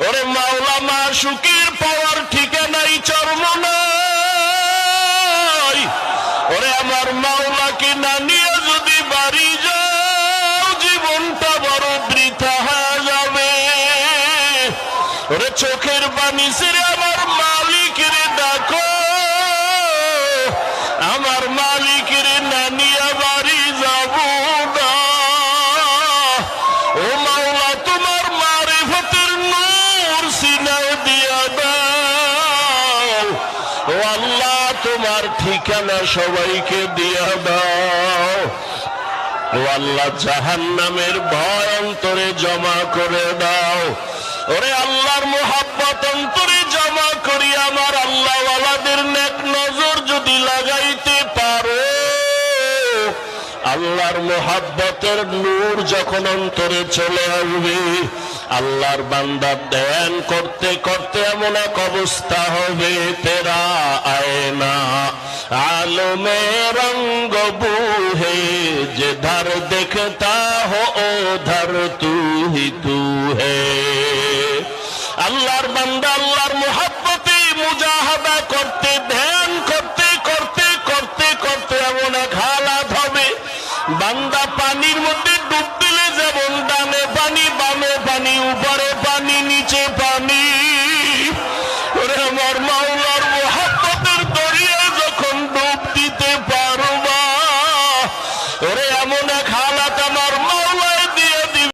ওরে মাওলা মাশুকের পাওয়ার ঠিকানাই চর্ম নাই। ওরে আমার মাওলাকে না নিয়ে যদি বাড়ি যাও জীবনটা বড় বৃথা হয়ে যাবে। ওরে চোখের পানি ছেড়ে আমার মালিকের ডাকো, আমার মালিকের না নিয়ে বাড়ি যাব না। ও মাওলা তোমার মারিফতের নূর সিনায় দিয়া দাও। ও আল্লাহ তোমার ঠিকানা সবাইকে দিয়া দাও। ও আল্লাহ জাহান্নামের ভয় অন্তরে জমা করে দাও। ওরে আল্লাহর মোহাব্বত অন্তরে জমা করি আমার আল্লাহ ওয়ালাদের নেক নজর যদি লাগাইতে পারো, আল্লাহর মোহাব্বতের নূর যখন অন্তরে চলে আসবে, আল্লাহর বান্দা ধ্যান করতে করতে এমন এক অবস্থা হবে, তেরা আয়না আলমে রঙ্গ বুহে जिधर देखता हो उधर तू ही तू है। আল্লাহর বান্দা আল্লাহর মুহাব্বতে মুজাহাদা করতে ধ্যান করতে করতে করতে করতে এমন এক হালাত হবে বান্দা